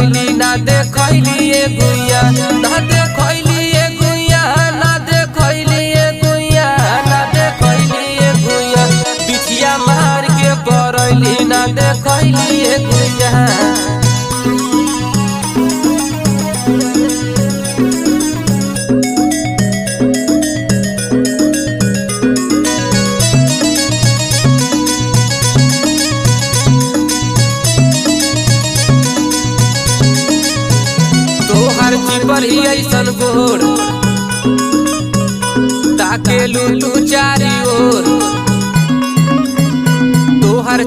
करैली ना देखैली ए गुइया ना देखैली ए गुइया ना देखैली ए गुइया ना देखैली ए गुइया बिछिया मार के परैली ना देखैली ए गुइया। तोहर चिपर ही ऐसन गोर ताके लू तू चारी ओर तोहर